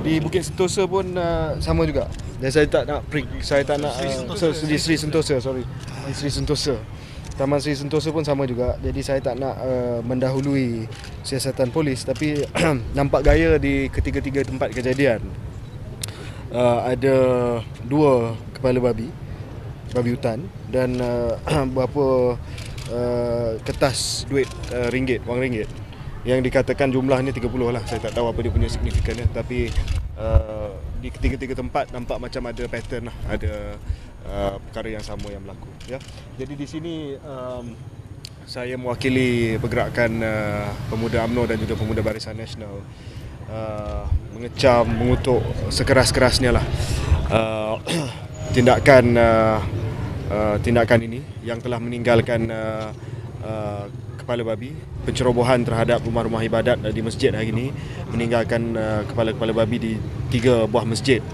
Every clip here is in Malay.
Di Bukit Sentosa pun sama juga. Dan saya tak nak saya tak nak di Sri Sentosa, sorry. Di Sri Sentosa. Taman Sri Sentosa pun sama juga. Jadi saya tak nak mendahului siasatan polis, tapi nampak gaya di ketiga-tiga tempat kejadian. Ada 2 kepala babi hutan dan berapa kertas duit ringgit, wang ringgit, yang dikatakan jumlahnya 30 lah. Saya tak tahu apa dia punya signifikannya, tapi di ketiga-tiga tempat nampak macam ada pattern lah, ada perkara yang sama yang berlaku ya. Jadi di sini saya mewakili pergerakan pemuda UMNO dan juga pemuda Barisan Nasional mengecam, mengutuk sekeras-kerasnya lah tindakan ini yang telah meninggalkan kepala babi, pencerobohan terhadap rumah-rumah ibadat di masjid hari ini, meninggalkan kepala-kepala babi di 3 buah masjid.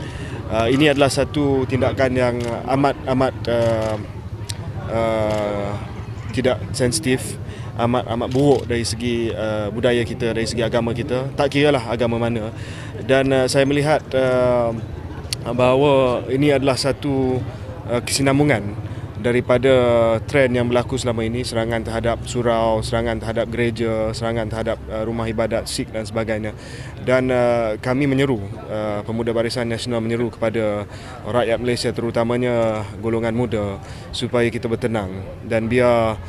Ini adalah satu tindakan yang amat tidak sensitif, amat buruk dari segi budaya kita, dari segi agama kita, tak kira lah agama mana. Dan saya melihat bahawa ini adalah satu kesinambungan daripada trend yang berlaku selama ini, serangan terhadap surau, serangan terhadap gereja, serangan terhadap rumah ibadat Sikh dan sebagainya. Dan kami menyeru, pemuda Barisan Nasional menyeru kepada rakyat Malaysia, terutamanya golongan muda, supaya kita bertenang dan biar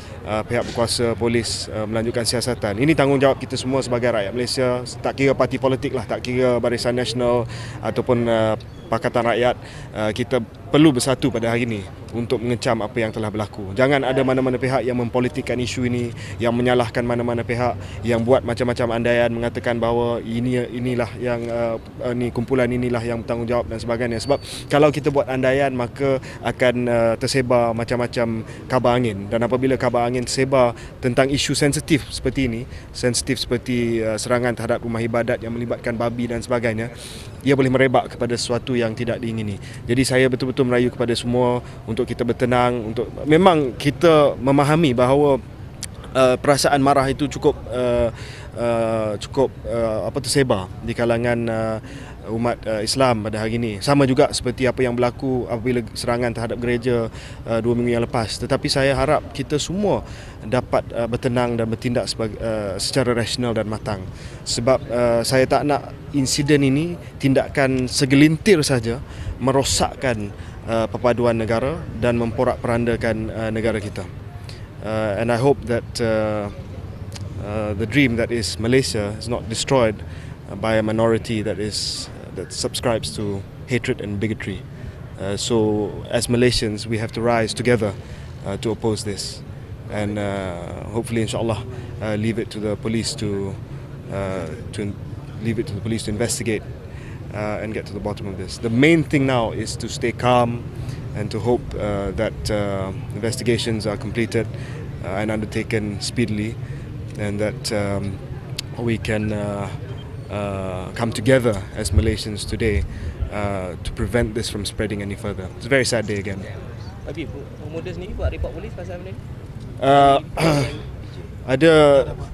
pihak berkuasa polis melanjutkan siasatan. Ini tanggungjawab kita semua sebagai rakyat Malaysia, tak kira parti politik lah, tak kira Barisan Nasional ataupun Pakatan Rakyat. Kita perlu bersatu pada hari ini untuk mengecam apa yang telah berlaku. Jangan ada mana-mana pihak yang mempolitikkan isu ini, yang menyalahkan mana-mana pihak, yang buat macam-macam andaian mengatakan bahawa inilah yang kumpulan inilah yang bertanggungjawab dan sebagainya. Sebab kalau kita buat andaian, maka akan tersebar macam-macam kabar angin, dan apabila kabar angin tersebar tentang isu sensitif seperti ini, sensitif seperti serangan terhadap rumah ibadat yang melibatkan babi dan sebagainya, ia boleh merebak kepada sesuatu yang tidak diingini. Jadi saya betul-betul merayu kepada semua untuk kita bertenang, untuk memang kita memahami bahawa perasaan marah itu cukup tersebar di kalangan umat Islam pada hari ini. Sama juga seperti apa yang berlaku apabila serangan terhadap gereja 2 minggu yang lepas. Tetapi saya harap kita semua dapat bertenang dan bertindak secara rasional dan matang. Sebab saya tak nak insiden ini, tindakan segelintir saja, merosakkan perpaduan negara dan memporak-perandakan negara kita. And I hope that the dream that is Malaysia is not destroyed by a minority that subscribes to hatred and bigotry. So as Malaysians, we have to rise together to oppose this, and hopefully, inshallah, leave it to the police to investigate and get to the bottom of this. The main thing now is to stay calm and to hope that investigations are completed and undertaken speedily, and that we can come together as Malaysians today to prevent this from spreading any further. It's a very sad day again. Habib, pemuda sendiri buat report polis pasal benda ni? Ada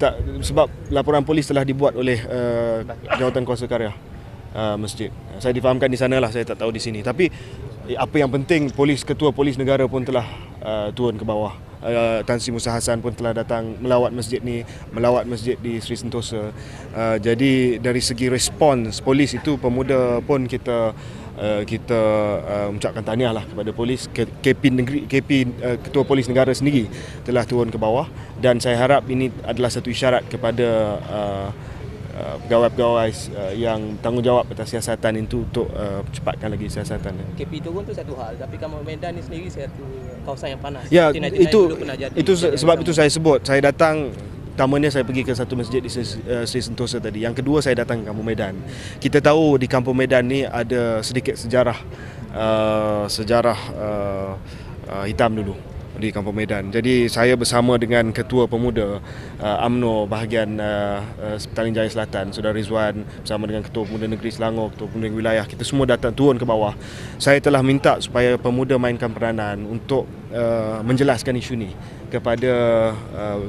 tak, sebab laporan polis telah dibuat oleh Jawatan Kuasa Karya masjid. Saya difahamkan di sanalah, saya tak tahu di sini. Tapi apa yang penting, ketua polis negara pun telah turun ke bawah. Tan Sri Musa Hassan pun telah datang melawat masjid ni, melawat masjid di Sri Sentosa. Jadi dari segi respons polis itu, pemuda pun kita ucapkan tahniah lah kepada polis. Ketua Polis Negara sendiri telah turun ke bawah, dan saya harap ini adalah satu isyarat kepada pegawai-pegawai yang tanggungjawab atas siasatan itu untuk cepatkan lagi siasatan. KP turun tu satu hal, tapi Kampung Medan ni sendiri satu kawasan yang panas. Ya, itu sebab itu saya sebut, saya datang. Pertamanya saya pergi ke satu masjid di Sri Sentosa tadi. Yang kedua, saya datang ke Kampung Medan. Kita tahu di Kampung Medan ni ada sedikit sejarah hitam dulu. di Kampung Medan. Jadi saya bersama dengan Ketua Pemuda UMNO bahagian Petaling Jaya Selatan, Saudara Rizwan, bersama dengan Ketua Pemuda Negeri Selangor, Ketua Pemuda Wilayah, kita semua datang turun ke bawah. Saya telah minta supaya pemuda mainkan peranan untuk menjelaskan isu ni kepada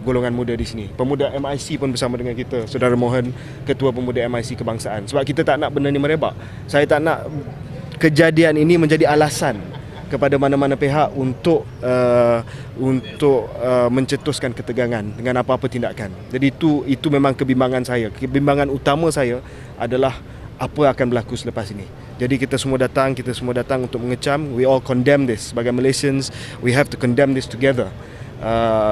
golongan muda di sini. Pemuda MIC pun bersama dengan kita, Saudara Mohan, Ketua Pemuda MIC Kebangsaan. Sebab kita tak nak benda ni merebak. Saya tak nak kejadian ini menjadi alasan kepada mana-mana pihak untuk mencetuskan ketegangan dengan apa-apa tindakan. Jadi itu memang kebimbangan saya. Kebimbangan utama saya adalah apa akan berlaku selepas ini. Jadi kita semua datang untuk mengecam. We all condemn this. Sebagai Malaysians, we have to condemn this together.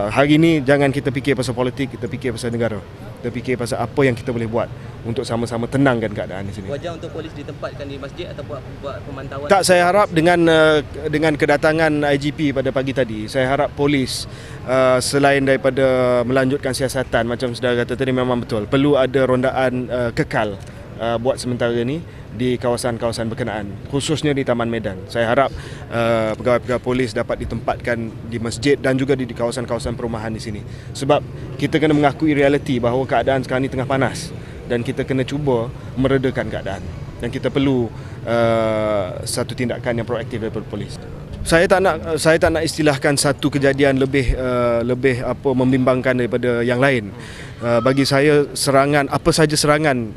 Hari ini jangan kita fikir pasal politik, kita fikir pasal negara. Kita fikir pasal apa yang kita boleh buat untuk sama-sama tenangkan keadaan di sini. Wajar untuk polis ditempatkan di masjid atau buat pemantauan? Tak, saya harap dengan kedatangan IGP pada pagi tadi, saya harap polis selain daripada melanjutkan siasatan macam saudara kata tadi, memang betul perlu ada rondaan kekal buat sementara ni di kawasan-kawasan berkenaan, khususnya di Taman Medan. Saya harap pegawai-pegawai polis dapat ditempatkan di masjid dan juga di kawasan-kawasan perumahan di sini. Sebab kita kena mengakui realiti bahawa keadaan sekarang ni tengah panas dan kita kena cuba meredakan keadaan. Dan kita perlu satu tindakan yang proaktif daripada polis. Saya tak nak istilahkan satu kejadian lebih membimbangkan daripada yang lain. Bagi saya apa saja serangan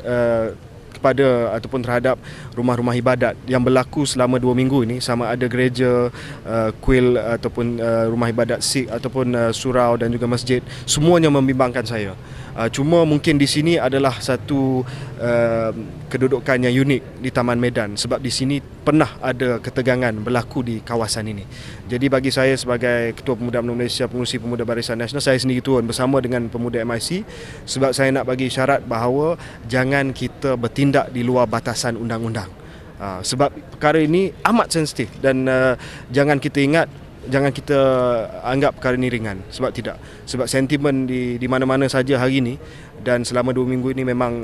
kepada ataupun terhadap rumah-rumah ibadat yang berlaku selama 2 minggu ini, sama ada gereja, kuil ataupun rumah ibadat Sikh ataupun surau dan juga masjid, semuanya membimbangkan saya. Cuma mungkin di sini adalah satu kedudukan yang unik di Taman Medan, sebab di sini pernah ada ketegangan berlaku di kawasan ini. Jadi bagi saya sebagai Ketua Pemuda UMNO Malaysia, Pengerusi Pemuda Barisan Nasional, saya sendiri turun bersama dengan pemuda MIC sebab saya nak bagi syarat bahawa jangan kita bertindak di luar batasan undang-undang. Sebab perkara ini amat sensitif dan jangan kita anggap perkara ini ringan. Sebab tidak. Sebab sentimen di mana-mana saja hari ini dan selama 2 minggu ini memang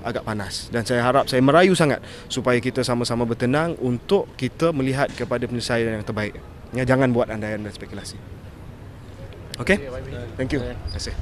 agak panas. Dan saya harap, saya merayu sangat supaya kita sama-sama bertenang untuk kita melihat kepada penyelesaian yang terbaik. Ya, jangan buat andaian dan spekulasi. Okay? Thank you. Terima kasih.